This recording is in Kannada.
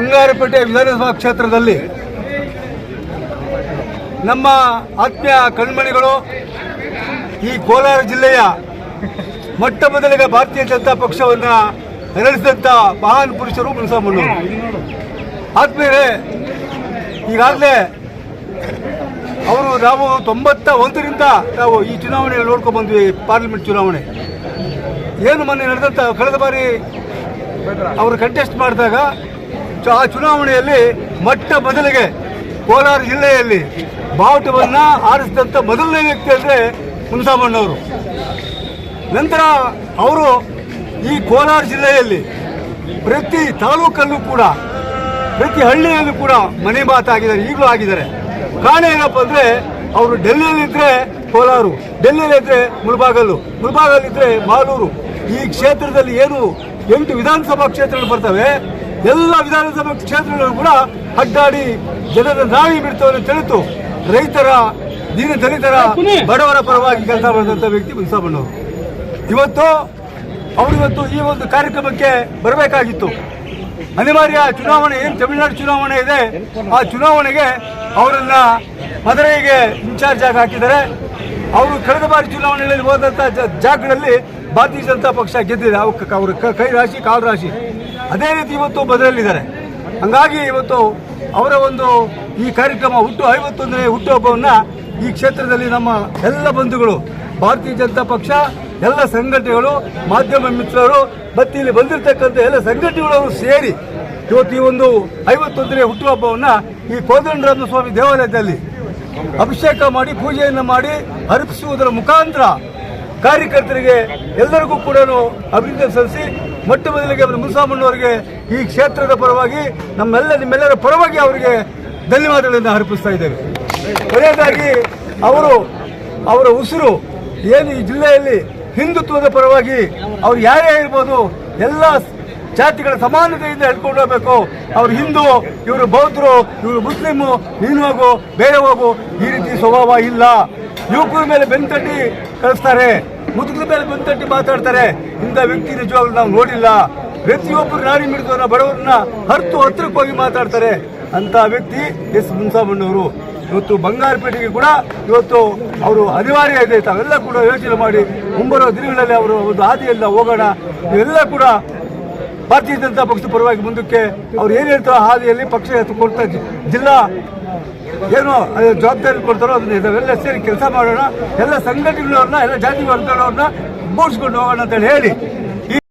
ಬಂಗಾರಪೇಟೆ ವಿಧಾನಸಭಾ ಕ್ಷೇತ್ರದಲ್ಲಿ ನಮ್ಮ ಆತ್ಮೀಯ ಕಣ್ಮಣಿಗಳು ಈ ಕೋಲಾರ ಜಿಲ್ಲೆಯ ಮೊಟ್ಟ ಮೊದಲಿಗೆ ಭಾರತೀಯ ಜನತಾ ಪಕ್ಷವನ್ನು ನಡೆಸಿದಂಥ ಮಹಾನ್ ಪುರುಷರು ಮುನಿಸಾಮಣ್ಣವರು. ಆತ್ಮೀಯರೇ, ಈಗಾಗಲೇ ನಾವು 91ರಿಂದ ನಾವು ಈ ಚುನಾವಣೆಯಲ್ಲಿ ನೋಡ್ಕೊಂಡು ಬಂದ್ವಿ. ಪಾರ್ಲಿಮೆಂಟ್ ಚುನಾವಣೆ ಏನು ಮೊನ್ನೆ ನಡೆದಂಥ ಕಳೆದ ಬಾರಿ ಅವರು ಕಂಟೆಸ್ಟ್ ಮಾಡಿದಾಗ ಆ ಚುನಾವಣೆಯಲ್ಲಿ ಮೊಟ್ಟ ಮೊದಲಿಗೆ ಕೋಲಾರ ಜಿಲ್ಲೆಯಲ್ಲಿ ಬಾವುಟವನ್ನು ಆರಿಸಿದಂಥ ಮೊದಲನೇ ವ್ಯಕ್ತಿ ಅಂದರೆ ಮುನಿಸಾಮಣ್ಣವರು. ನಂತರ ಅವರು ಈ ಕೋಲಾರ ಜಿಲ್ಲೆಯಲ್ಲಿ ಪ್ರತಿ ತಾಲೂಕಲ್ಲೂ ಕೂಡ ಪ್ರತಿ ಹಳ್ಳಿಯಲ್ಲೂ ಕೂಡ ಮನೆ ಮಾತಾಗಿದ್ದಾರೆ, ಈಗಲೂ ಆಗಿದ್ದಾರೆ. ಕಾರಣ ಏನಪ್ಪ ಅಂದರೆ ಅವರು ಡೆಲ್ಲಿಯಲ್ಲಿದ್ದರೆ ಕೋಲಾರು, ಡೆಲ್ಲಿಯಲ್ಲಿದ್ದರೆ ಮುಳಬಾಗಲಿದ್ದರೆ ಮಾಲೂರು. ಈ ಕ್ಷೇತ್ರದಲ್ಲಿ ಏನು 8 ವಿಧಾನಸಭಾ ಕ್ಷೇತ್ರಗಳು ಬರ್ತವೆ, ಎಲ್ಲ ವಿಧಾನಸಭಾ ಕ್ಷೇತ್ರಗಳು ಕೂಡ ಅಡ್ಡಾಡಿ ಜನರ ನಾವಿ ಬಿಡ್ತವನ್ನ ತಿಳಿತು ರೈತರ, ದೀನ ದಲಿತರ, ಬಡವರ ಪರವಾಗಿ ಕೆಲಸ ಮಾಡಿದಂಥ ವ್ಯಕ್ತಿ ಮುನಿಸಾಮಣ್ಣವರು. ಇವತ್ತು ಈ ಒಂದು ಕಾರ್ಯಕ್ರಮಕ್ಕೆ ಬರಬೇಕಾಗಿತ್ತು. ಅನಿವಾರ್ಯ ಚುನಾವಣೆ ಏನು ತಮಿಳುನಾಡು ಚುನಾವಣೆ ಇದೆ, ಆ ಚುನಾವಣೆಗೆ ಅವರನ್ನ ಮದುರೈಗೆ ಇನ್ಚಾರ್ಜ್ ಆಗಿ ಹಾಕಿದ್ದಾರೆ. ಅವರು ಕಳೆದ ಬಾರಿ ಚುನಾವಣೆಯಲ್ಲಿ ಹೋದಂಥ ಜಾಗಗಳಲ್ಲಿ ಭಾರತೀಯ ಜನತಾ ಪಕ್ಷ ಗೆದ್ದಿದೆ. ಅವರ ಕೈ ರಾಶಿ ಕಾಲು ರಾಶಿ. ಅದೇ ರೀತಿ ಇವತ್ತು ಬದಲಿದ್ದಾರೆ. ಹಂಗಾಗಿ ಇವತ್ತು ಅವರ ಒಂದು ಈ ಕಾರ್ಯಕ್ರಮ 51ನೇ ಹುಟ್ಟುಹಬ್ಬವನ್ನು ಈ ಕ್ಷೇತ್ರದಲ್ಲಿ ನಮ್ಮ ಎಲ್ಲ ಬಂಧುಗಳು, ಭಾರತೀಯ ಜನತಾ ಪಕ್ಷ, ಎಲ್ಲ ಸಂಘಟನೆಗಳು, ಮಾಧ್ಯಮ ಮಿತ್ರರು ಮತ್ತು ಇಲ್ಲಿ ಬಂದಿರತಕ್ಕಂಥ ಎಲ್ಲ ಸಂಘಟನೆಗಳವರು ಸೇರಿ ಇವತ್ತು ಈ ಒಂದು 51ನೇ ಹುಟ್ಟುಹಬ್ಬವನ್ನು ಈ ಕೋದಂಡರಾಮ ಸ್ವಾಮಿ ದೇವಾಲಯದಲ್ಲಿ ಅಭಿಷೇಕ ಮಾಡಿ ಪೂಜೆಯನ್ನು ಮಾಡಿ ಅರ್ಪಿಸುವುದರ ಮುಖಾಂತರ ಕಾರ್ಯಕರ್ತರಿಗೆ ಎಲ್ಲರಿಗೂ ಕೂಡ ಅಭಿನಂದನೆ ಸಲ್ಲಿಸಿ ಮೊಟ್ಟ ಮೊದಲಿಗೆ ಮುನಿಸಾಮಣ್ಣವರಿಗೆ ಈ ಕ್ಷೇತ್ರದ ಪರವಾಗಿ ನಿಮ್ಮೆಲ್ಲರ ಪರವಾಗಿ ಅವರಿಗೆ ಧನ್ಯವಾದಗಳನ್ನು ಅರ್ಪಿಸ್ತಾ ಇದ್ದೇವೆ. ಕೊನೆಯದಾಗಿ ಅವರ ಉಸಿರು ಏನು ಈ ಜಿಲ್ಲೆಯಲ್ಲಿ ಹಿಂದುತ್ವದ ಪರವಾಗಿ ಅವ್ರು ಯಾರೇ ಇರ್ಬೋದು, ಎಲ್ಲ ಜಾತಿಗಳ ಸಮಾನತೆಯಿಂದ ಹೇಳ್ಕೊಂಡು ಹೋಗಬೇಕು. ಅವ್ರು ಹಿಂದೂ, ಇವರು ಬೌದ್ಧರು, ಇವರು ಮುಸ್ಲಿಮು, ನೀನು ಹೋಗು ಬೇರೆ ಹೋಗು, ಈ ರೀತಿ ಸ್ವಭಾವ ಇಲ್ಲ. ಯುವಕರ ಮೇಲೆ ಬೆನ್ತಟ್ಟಿ ಕಳಿಸ್ತಾರೆ, ಮುದುಕರ ಮೇಲೆ ಬೆನ್ತಟ್ಟಿ ಮಾತಾಡ್ತಾರೆ. ಇಂಥ ವ್ಯಕ್ತಿ ನಿಜವಾಗ್ಲೂ ನಾವು ನೋಡಿಲ್ಲ. ಪ್ರತಿಯೊಬ್ಬರು ನಾಡಿ ಮಿಡಿದವನ್ನ, ಬಡವರನ್ನ ಹತ್ರಕ್ಕೆ ಹೋಗಿ ಮಾತಾಡ್ತಾರೆ. ಅಂತ ವ್ಯಕ್ತಿ ಎಸ್ ಮುನಿಸಾಮಣ್ಣವರು. ಇವತ್ತು ಬಂಗಾರಪೇಟೆಗೆ ಕೂಡ ಇವತ್ತು ಅವರು ಅನಿವಾರ್ಯ ಇದೆ. ತಾವೆಲ್ಲ ಕೂಡ ಯೋಚನೆ ಮಾಡಿ ಮುಂಬರುವ ದಿನಗಳಲ್ಲಿ ಅವರು ಒಂದು ಹಾದಿಯೆಲ್ಲ ಹೋಗೋಣ. ಇವೆಲ್ಲ ಕೂಡ ಭಾರತೀಯ ಜನತಾ ಪಕ್ಷದ ಪರವಾಗಿ ಮುಂದಕ್ಕೆ ಅವ್ರು ಏನು ಹೇಳ್ತಾರೋ ಹಾದಿಯಲ್ಲಿ ಪಕ್ಷ ಕೊಡ್ತಾ ಜಿಲ್ಲಾ ಏನು ಜವಾಬ್ದಾರಿ ಕೊಡ್ತಾರೋ ಅದನ್ನ ನಾವೆಲ್ಲ ಸೇರಿ ಕೆಲಸ ಮಾಡೋಣ. ಎಲ್ಲ ಸಂಘಟನೆಗಳವ್ರನ್ನ, ಎಲ್ಲ ಜಾತಿ ವರ್ಗದವ್ರನ್ನ ಮೂಡಿಸ್ಕೊಂಡು ಹೋಗೋಣ ಅಂತೇಳಿ ಹೇಳಿ